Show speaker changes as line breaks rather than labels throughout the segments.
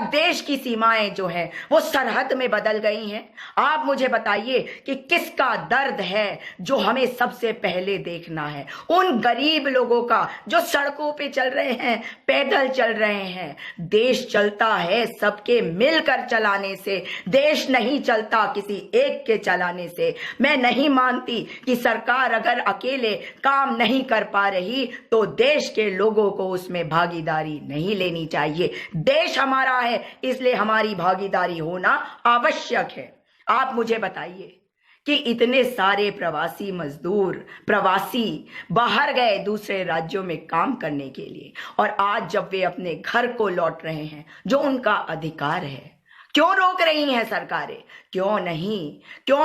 देश की सीमाएं जो है वो सरहद में बदल गई हैं। आप मुझे बताइए कि किसका दर्द है जो हमें सबसे पहले देखना है? उन गरीब लोगों का जो सड़कों पे चल रहे हैं, पैदल चल रहे हैं। देश चलता है सबके मिलकर चलाने से, देश नहीं चलता किसी एक के चलाने से। मैं नहीं मानती कि सरकार अगर अकेले काम नहीं कर पा रही तो देश के लोगों को उसमें भागीदारी नहीं लेनी चाहिए। देश हमारा है, इसलिए हमारी भागीदारी होना आवश्यक है। आप मुझे बताइए कि इतने सारे प्रवासी मजदूर, प्रवासी बाहर गए दूसरे राज्यों में काम करने के लिए, और आज जब वे अपने घर को लौट रहे हैं, जो उनका अधिकार है, क्यों रोक रही हैं सरकारें? क्यों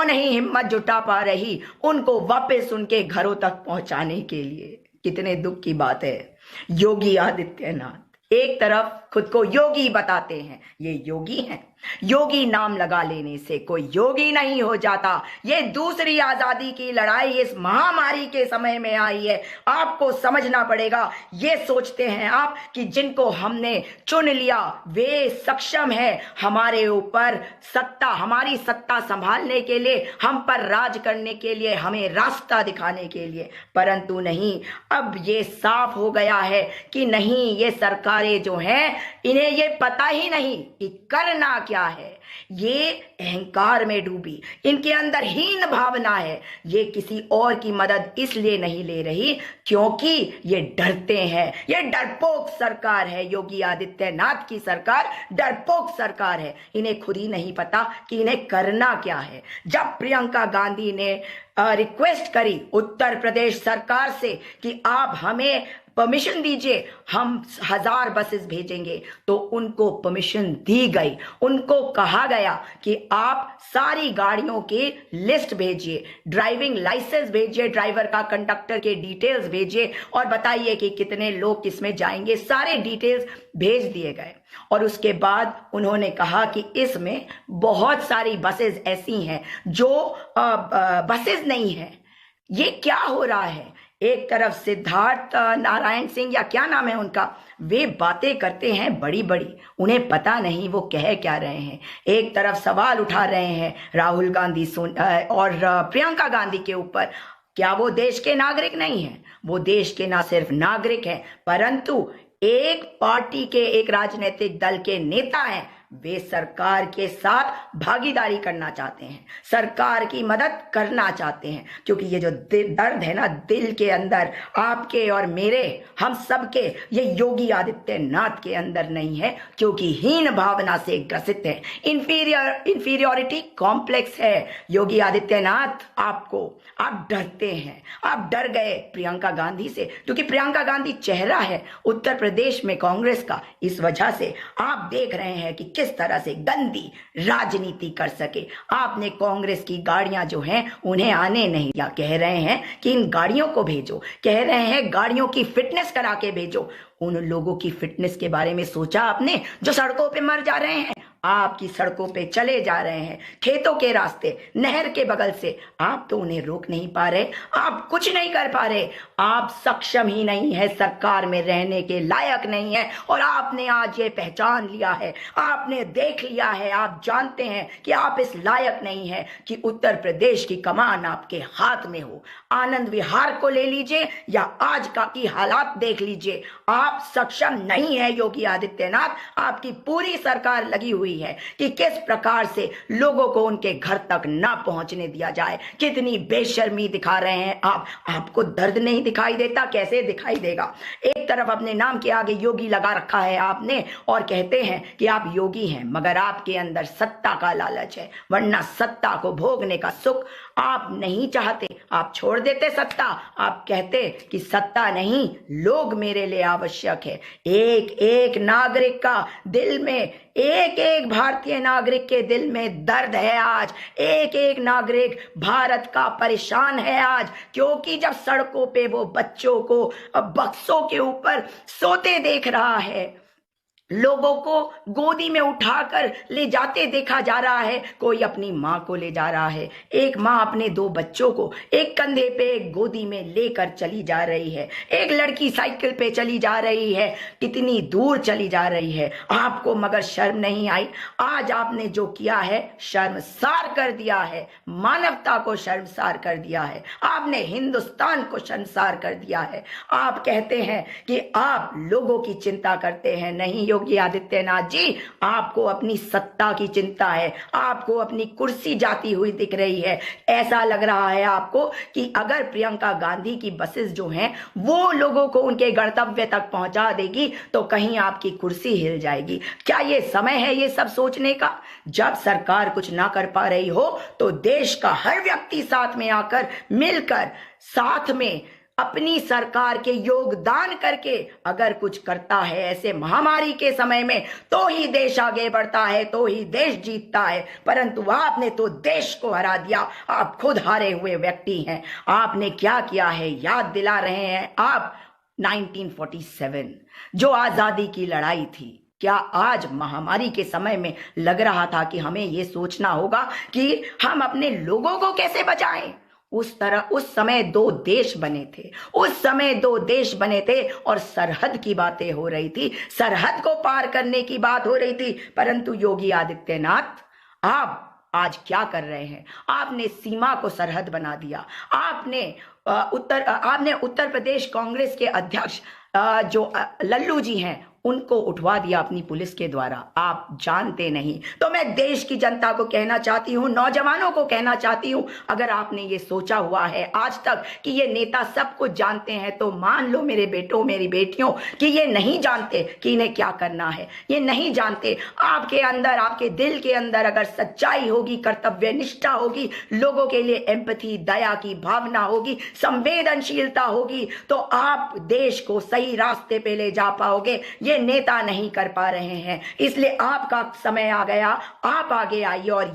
नहीं हिम्मत जुटा पा रही उनको वापस उनके घरों तक पहुंचाने के लिए? कितने दुख की बात है। योगी आदित्यनाथ एक तरफ खुद को योगी बताते हैं, ये योगी हैं। योगी नाम लगा लेने से कोई योगी नहीं हो जाता। ये दूसरी आजादी की लड़ाई इस महामारी के समय में आई है। आपको समझना पड़ेगा। ये सोचते हैं आप कि जिनको हमने चुन लिया वे सक्षम है हमारे ऊपर सत्ता, हमारी सत्ता संभालने के लिए, हम पर राज करने के लिए, हमें रास्ता दिखाने के लिए, परंतु नहीं। अब ये साफ हो गया है कि नहीं, ये सरकारें जो हैं इन्हें ये पता ही नहीं कि करना क्या है। ये अहंकार में डूबी, इनके अंदर हीन भावना है। ये किसी और की मदद इसलिए नहीं ले रही क्योंकि ये डरते हैं। ये डरपोक सरकार है। योगी आदित्यनाथ की सरकार डरपोक सरकार है। इन्हें खुद ही नहीं पता कि इन्हें करना क्या है। जब प्रियंका गांधी ने रिक्वेस्ट करी उत्तर प्रदेश सरकार से कि आप हमें परमिशन दीजिए, हम 1000 बसेस भेजेंगे, तो उनको परमिशन दी गई। उनको कहा गया कि आप सारी गाड़ियों की लिस्ट भेजिए, ड्राइविंग लाइसेंस भेजिए, ड्राइवर का, कंडक्टर के डिटेल्स भेजिए और बताइए कि कितने लोग किसमें जाएंगे। सारे डिटेल्स भेज दिए गए और उसके बाद उन्होंने कहा कि इसमें बहुत सारी बसेस ऐसी हैं जो बसेस नहीं है। ये क्या हो रहा है? एक तरफ सिद्धार्थ नारायण सिंह या क्या नाम है उनका, वे बातें करते हैं बड़ी बड़ी, उन्हें पता नहीं वो कह क्या रहे हैं। एक तरफ सवाल उठा रहे हैं राहुल गांधी और प्रियंका गांधी के ऊपर। क्या वो देश के नागरिक नहीं हैं? वो देश के ना सिर्फ नागरिक हैं परंतु एक पार्टी के, एक राजनीतिक दल के नेता हैं। वे सरकार के साथ भागीदारी करना चाहते हैं, सरकार की मदद करना चाहते हैं, क्योंकि ये जो दर्द है ना दिल के अंदर, आपके और मेरे, हम सबके, ये योगी आदित्यनाथ के अंदर नहीं है, क्योंकि हीन भावना से ग्रसित है। इंफीरियोरिटी कॉम्प्लेक्स है। योगी आदित्यनाथ आप डरते हैं। आप डर गए प्रियंका गांधी से, क्योंकि प्रियंका गांधी चेहरा है उत्तर प्रदेश में कांग्रेस का। इस वजह से आप देख रहे हैं कि किस तरह से गंदी राजनीति कर सके। आपने कांग्रेस की गाड़ियां जो हैं उन्हें आने नहीं दिया। कह रहे हैं कि इन गाड़ियों को भेजो, कह रहे हैं गाड़ियों की फिटनेस करा के भेजो। उन लोगों की फिटनेस के बारे में सोचा आपने जो सड़कों पे मर जा रहे हैं? आपकी सड़कों पे चले जा रहे हैं, खेतों के रास्ते, नहर के बगल से। आप तो उन्हें रोक नहीं पा रहे, आप कुछ नहीं कर पा रहे। आप सक्षम ही नहीं है, सरकार में रहने के लायक नहीं है। और आपने आज ये पहचान लिया है, आपने देख लिया है, आप जानते हैं कि आप इस लायक नहीं है कि उत्तर प्रदेश की कमान आपके हाथ में हो। आनंद विहार को ले लीजिए या आज का की हालात देख लीजिए, आप सक्षम नहीं है। योगी आदित्यनाथ, आपकी पूरी सरकार लगी हुई है कि किस प्रकार से लोगों को उनके घर तक ना पहुंचने दिया जाए। कितनी बेशर्मी दिखा रहे हैं आप। आपको दर्द नहीं दिखाई देता? कैसे दिखाई देगा? एक तरफ अपने नाम के आगे योगी लगा रखा है आपने और कहते हैं कि आप योगी हैं, मगर आपके अंदर सत्ता का लालच है, वरना सत्ता को भोगने का सुख आप नहीं चाहते। आप छोड़ देते सत्ता, आप कहते कि सत्ता नहीं, लोग मेरे लिए आवश्यक है। एक एक नागरिक का दिल में, एक एक भारतीय नागरिक के दिल में दर्द है आज। एक एक नागरिक भारत का परेशान है आज, क्योंकि जब सड़कों पे वो बच्चों को बक्सों के ऊपर सोते देख रहा है, लोगों को गोदी में उठाकर ले जाते देखा जा रहा है, कोई अपनी माँ को ले जा रहा है, एक माँ अपने 2 बच्चों को एक कंधे पे एक गोदी में लेकर चली जा रही है, एक लड़की साइकिल पे चली जा रही है, कितनी दूर चली जा रही है। आपको मगर शर्म नहीं आई? आज आपने जो किया है शर्मसार कर दिया है, मानवता को शर्मसार कर दिया है, आपने हिंदुस्तान को शर्मसार कर दिया है। आप कहते हैं कि आप लोगों की चिंता करते हैं, नहीं योगी आदित्यनाथ जी, आपको अपनी सत्ता की चिंता है, आपको अपनी कुर्सी जाती हुई दिख रही है। ऐसा लग रहा है आपको कि अगर प्रियंका गांधी की बसेस जो हैं वो लोगों को उनके गंतव्य तक पहुंचा देगी तो कहीं आपकी कुर्सी हिल जाएगी। क्या ये समय है ये सब सोचने का? जब सरकार कुछ ना कर पा रही हो तो देश का हर व्यक्ति साथ में आकर मिलकर साथ में अपनी सरकार के योगदान करके अगर कुछ करता है ऐसे महामारी के समय में तो ही देश आगे बढ़ता है, तो ही देश जीतता है। परंतु आपने तो देश को हरा दिया, आप खुद हारे हुए व्यक्ति हैं। आपने क्या किया है याद दिला रहे हैं आप 1947 जो आजादी की लड़ाई थी। क्या आज महामारी के समय में लग रहा था कि हमें यह सोचना होगा कि हम अपने लोगों को कैसे बचाएं? उस समय 2 देश बने थे, उस समय 2 देश बने थे और सरहद की बातें हो रही थी, सरहद को पार करने की बात हो रही थी। परंतु योगी आदित्यनाथ आप आज क्या कर रहे हैं? आपने सीमा को सरहद बना दिया। आपने उत्तर प्रदेश कांग्रेस के अध्यक्ष जो लल्लू जी हैं उनको उठवा दिया अपनी पुलिस के द्वारा। आप जानते नहीं। तो मैं देश की जनता को कहना चाहती हूं, नौजवानों को कहना चाहती हूं, अगर आपने ये सोचा हुआ है आज तक कि ये नेता सब कुछ जानते हैं तो मान लो मेरे बेटों मेरी बेटियों कि ये नहीं जानते कि इन्हें क्या करना है, ये नहीं जानते। आपके अंदर, आपके दिल के अंदर अगर सच्चाई होगी, कर्तव्य निष्ठा होगी, लोगों के लिए एम्पैथी, दया की भावना होगी, संवेदनशीलता होगी तो आप देश को सही रास्ते पे ले जा पाओगे। ये नेता नहीं कर पा रहे हैं, इसलिए आपका समय आ गया, आप आगे आइए और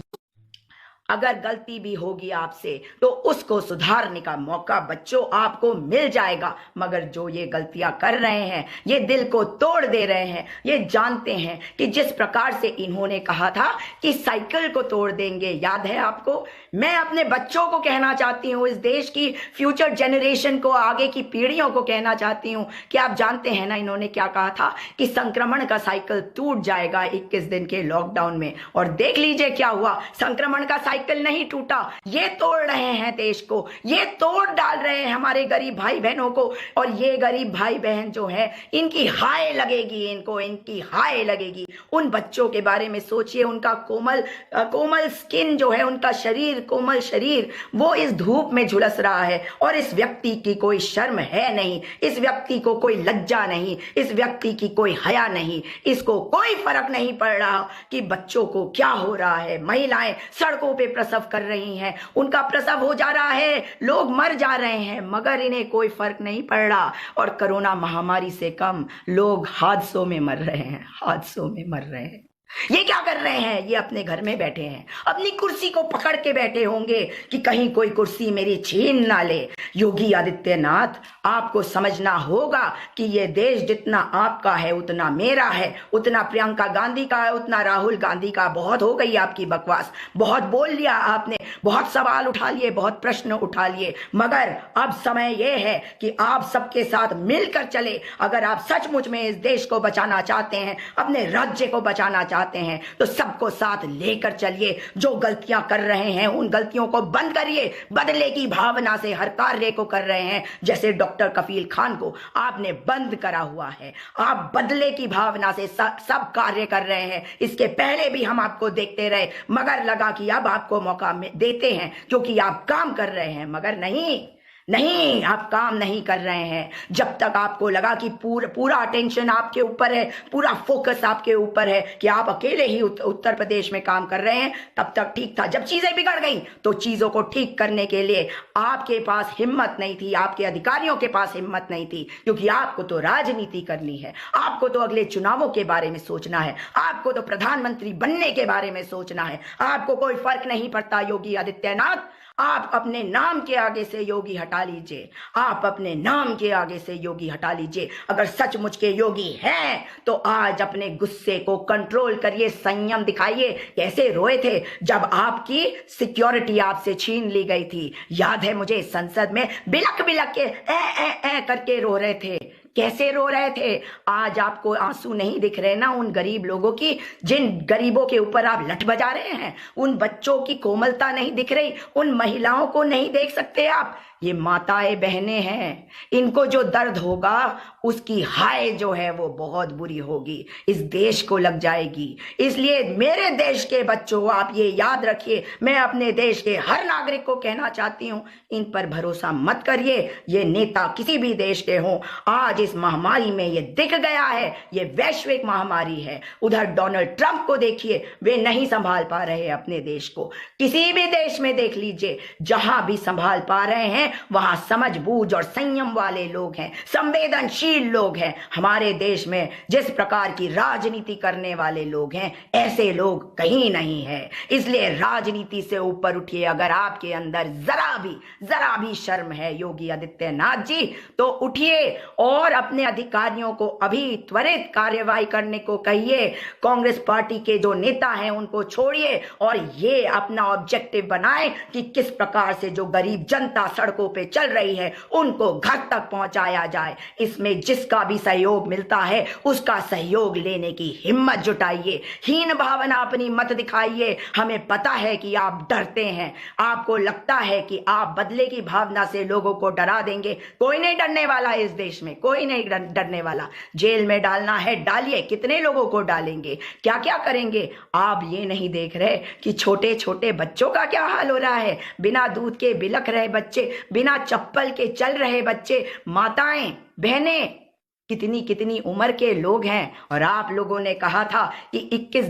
अगर गलती भी होगी आपसे तो उसको सुधारने का मौका बच्चों आपको मिल जाएगा। मगर जो ये गलतियां कर रहे हैं, ये दिल को तोड़ दे रहे हैं, ये जानते हैं कि जिस प्रकार से इन्होंने कहा था कि साइकिल को तोड़ देंगे, याद है आपको? मैं अपने बच्चों को कहना चाहती हूँ, इस देश की फ्यूचर जनरेशन को, आगे की पीढ़ियों को कहना चाहती हूँ कि आप जानते हैं ना इन्होंने क्या कहा था कि संक्रमण का साइकिल टूट जाएगा 21 दिन के लॉकडाउन में। और देख लीजिए क्या हुआ, संक्रमण का साइकिल नहीं टूटा, ये तोड़ रहे हैं देश को, ये तोड़ डाल रहे हैं हमारे गरीब भाई बहनों को। और ये गरीब भाई बहन जो है इनकी हाय लगेगी, इनकी हाय लगेगी। उन बच्चों के बारे में सोचिए, उनका कोमल स्किन जो है, उनका शरीर, कोमल शरीर, वो इस धूप में झुलस रहा है और इस व्यक्ति की कोई शर्म है नहीं, इस व्यक्ति को कोई लज्जा नहीं, इस व्यक्ति की कोई हया नहीं, इसको कोई फर्क नहीं पड़ रहा कि बच्चों को क्या हो रहा है। महिलाएं सड़कों पे प्रसव कर रही हैं, उनका प्रसव हो जा रहा है, लोग मर जा रहे हैं, मगर इन्हें कोई फर्क नहीं पड़ रहा। और कोरोना महामारी से कम लोग हादसों में मर रहे हैं, हादसों में मर रहे हैं। ये क्या कर रहे हैं? ये अपने घर में बैठे हैं, अपनी कुर्सी को पकड़ के बैठे होंगे कि कहीं कोई कुर्सी मेरी छीन ना ले। योगी आदित्यनाथ, आपको समझना होगा कि ये देश जितना आपका है उतना मेरा है, उतना प्रियंका गांधी का है, उतना राहुल गांधी का। बहुत हो गई आपकी बकवास, बहुत बोल लिया आपने, बहुत सवाल उठा लिए, बहुत प्रश्न उठा लिए, मगर अब समय यह है कि आप सबके साथ मिलकर चले। अगर आप सचमुच में इस देश को बचाना चाहते हैं, अपने राज्य को बचाना चाहते हैं तो सबको साथ लेकर चलिए। जो गलतियां कर रहे हैं उन गलतियों को बंद करिए, बदले की भावना से हर कार्य को कर रहे हैं। जैसे डॉक्टर कफील खान को आपने बंद करा हुआ है, आप बदले की भावना से सब कार्य कर रहे हैं। इसके पहले भी हम आपको देखते रहे, मगर लगा कि अब आपको मौका देते हैं क्योंकि आप काम कर रहे हैं, मगर नहीं, आप काम नहीं कर रहे हैं। जब तक आपको लगा कि पूरा अटेंशन आपके ऊपर है, पूरा फोकस आपके ऊपर है कि आप अकेले ही उत्तर प्रदेश में काम कर रहे हैं, तब तक ठीक था। जब चीजें बिगड़ गई तो चीजों को ठीक करने के लिए आपके पास हिम्मत नहीं थी, आपके अधिकारियों के पास हिम्मत नहीं थी, क्योंकि आपको तो राजनीति करनी है, आपको तो अगले चुनावों के बारे में सोचना है, आपको तो प्रधानमंत्री बनने के बारे में सोचना है। आपको कोई फर्क नहीं पड़ता योगी आदित्यनाथ, आप अपने नाम के आगे से योगी हटा लीजिए, आप अपने नाम के आगे से योगी हटा लीजिए। अगर सचमुच के योगी हैं तो आज अपने गुस्से को कंट्रोल करिए, संयम दिखाइए। कैसे रोए थे जब आपकी सिक्योरिटी आपसे छीन ली गई थी, याद है मुझे, संसद में बिलक बिलक के ए करके रो रहे थे। कैसे रो रहे थे? आज आपको आंसू नहीं दिख रहे ना उन गरीब लोगों की, जिन गरीबों के ऊपर आप लठ बजा रहे हैं? उन बच्चों की कोमलता नहीं दिख रही? उन महिलाओं को नहीं देख सकते आप? ये माताएं बहनें हैं, इनको जो दर्द होगा उसकी हाय जो है वो बहुत बुरी होगी, इस देश को लग जाएगी। इसलिए मेरे देश के बच्चों, आप ये याद रखिए, मैं अपने देश के हर नागरिक को कहना चाहती हूं, इन पर भरोसा मत करिए। ये नेता किसी भी देश के हों, आज इस महामारी में ये दिख गया है, ये वैश्विक महामारी है। उधर डोनाल्ड ट्रंप को देखिए, वे नहीं संभाल पा रहे अपने देश को। किसी भी देश में देख लीजिए, जहां भी संभाल पा रहे हैं वहां समझ बूझ और संयम वाले लोग हैं, संवेदनशील लोग हैं। हमारे देश में जिस प्रकार की राजनीति करने वाले लोग हैं, ऐसे लोग कहीं नहीं है। इसलिए राजनीति से ऊपर उठिए। अगर आपके अंदर जरा भी शर्म है योगी आदित्यनाथ जी, तो उठिए और अपने अधिकारियों को अभी त्वरित कार्यवाही करने को कहिए। कांग्रेस पार्टी के जो नेता हैं उनको छोड़िए और ये अपना ऑब्जेक्टिव बनाएं कि किस प्रकार से जो गरीब जनता सड़कों पे चल रही है उनको घर तक पहुंचाया जाए। इसमें जिसका भी सहयोग मिलता है उसका सहयोग लेने की हिम्मत जुटाइए। हीन भावना अपनी मत दिखाइए। हमें पता है कि आप डरते हैं, आपको लगता है कि आप बदले की भावना से लोगों को डरा देंगे। कोई नहीं डरने वाला इस देश में, कोई नहीं डरने वाला। जेल में डालना है डालिए, कितने लोगों को डालेंगे, क्या क्या करेंगे? आप ये नहीं देख रहे कि छोटे छोटे बच्चों का क्या हाल हो रहा है? बिना दूध के बिलख रहे बच्चे, बिना चप्पल के चल रहे बच्चे, माताएं बहनें, कितनी कितनी उम्र के लोग हैं। और आप लोगों ने कहा था कि 21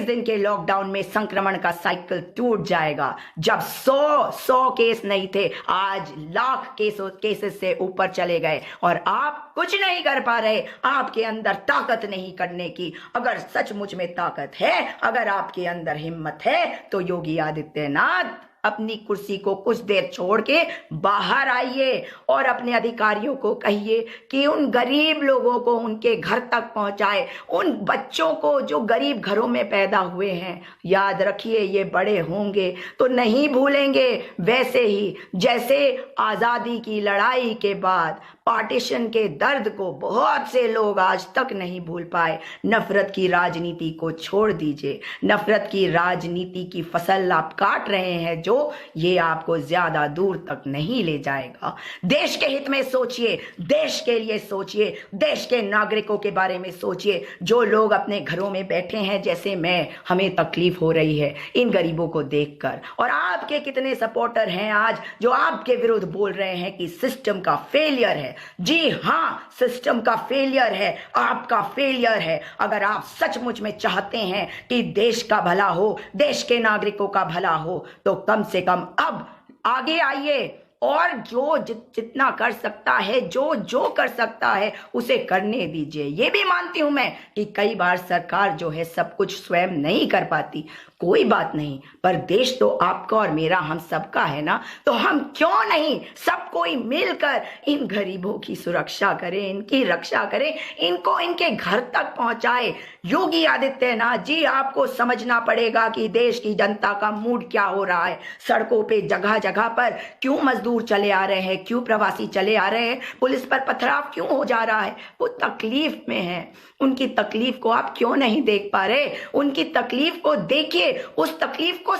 दिन के लॉकडाउन में संक्रमण का साइकिल टूट जाएगा। जब 100 केस नहीं थे, आज लाख केसेस से ऊपर चले गए और आप कुछ नहीं कर पा रहे। आपके अंदर ताकत नहीं करने की। अगर सचमुच में ताकत है, अगर आपके अंदर हिम्मत है, तो योगी आदित्यनाथ अपनी कुर्सी को कुछ देर छोड़ के बाहर आइए और अपने अधिकारियों को कहिए कि उन गरीब लोगों को उनके घर तक पहुंचाए। उन बच्चों को जो गरीब घरों में पैदा हुए हैं, याद रखिए ये बड़े होंगे तो नहीं भूलेंगे। वैसे ही जैसे आजादी की लड़ाई के बाद पार्टीशन के दर्द को बहुत से लोग आज तक नहीं भूल पाए। नफरत की राजनीति को छोड़ दीजिए। नफरत की राजनीति की फसल आप काट रहे हैं जो, ये आपको ज्यादा दूर तक नहीं ले जाएगा। देश के हित में सोचिए, देश के लिए सोचिए, देश के नागरिकों के बारे में सोचिए। जो लोग अपने घरों में बैठे हैं जैसे मैं, हमें तकलीफ हो रही है इन गरीबों को देखकर। और आपके कितने सपोर्टर हैं आज जो आपके विरुद्ध बोल रहे हैं कि सिस्टम का फेलियर है। जी हां, सिस्टम का फेलियर है, आपका फेलियर है। अगर आप सचमुच में चाहते हैं कि देश का भला हो, देश के नागरिकों का भला हो, तो कम से कम अब आगे आइए और जो जितना कर सकता है, जो कर सकता है उसे करने दीजिए। ये भी मानती हूं मैं कि कई बार सरकार जो है सब कुछ स्वयं नहीं कर पाती, कोई बात नहीं, पर देश तो आपका और मेरा, हम सबका है ना। तो हम क्यों नहीं सब कोई मिलकर इन गरीबों की सुरक्षा करें, इनकी रक्षा करें, इनको इनके घर तक पहुंचाए। योगी आदित्यनाथ जी, आपको समझना पड़ेगा कि देश की जनता का मूड क्या हो रहा है। सड़कों पे जगह जगह पर क्यों मजदूर चले आ रहे हैं, क्यों प्रवासी चले आ रहे हैं, पुलिस पर पथराव क्यों हो जा रहा है? वो तकलीफ में है। उनकी तकलीफ को आप क्यों नहीं देख पा रहे? उनकी तकलीफ को देखिए, उस तकलीफ को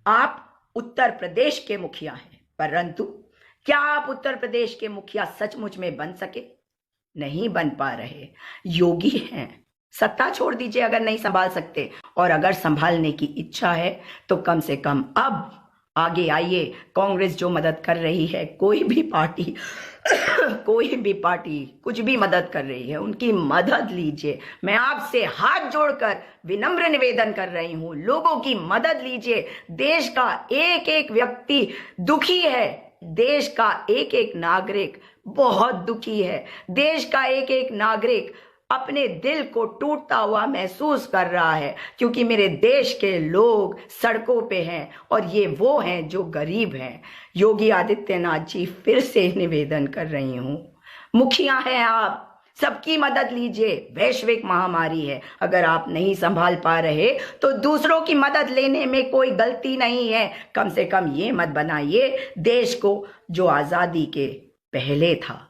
आप उत्तर प्रदेश के मुखिया हैं, परंतु क्या आप उत्तर प्रदेश के मुखिया सचमुच में बन सके? नहीं बन पा रहे। योगी हैं, सत्ता छोड़ दीजिए अगर नहीं संभाल सकते, और अगर संभालने की इच्छा है तो कम से कम अब आगे आइए। कांग्रेस जो मदद कर रही है, कोई भी पार्टी कुछ भी मदद कर रही है, उनकी मदद लीजिए। मैं आपसे हाथ जोड़कर विनम्र निवेदन कर रही हूं, लोगों की मदद लीजिए। देश का एक एक व्यक्ति दुखी है, देश का एक एक नागरिक बहुत दुखी है, देश का एक एक नागरिक अपने दिल को टूटता हुआ महसूस कर रहा है, क्योंकि मेरे देश के लोग सड़कों पे हैं और ये वो हैं जो गरीब हैं। योगी आदित्यनाथ जी, फिर से निवेदन कर रही हूं, मुखिया हैं आप, सबकी मदद लीजिए। वैश्विक महामारी है, अगर आप नहीं संभाल पा रहे तो दूसरों की मदद लेने में कोई गलती नहीं है। कम से कम ये मत बनाइए देश को जो आजादी के पहले था।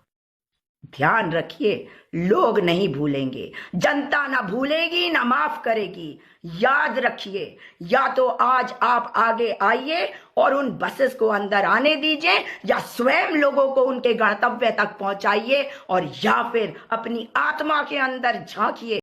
ध्यान रखिए, लोग नहीं भूलेंगे, जनता ना भूलेगी ना माफ करेगी। याद रखिए, या तो आज आप आगे आइए और उन बसेस को अंदर आने दीजिए, या स्वयं लोगों को उनके गंतव्य तक पहुंचाइए, और या फिर अपनी आत्मा के अंदर झांकिए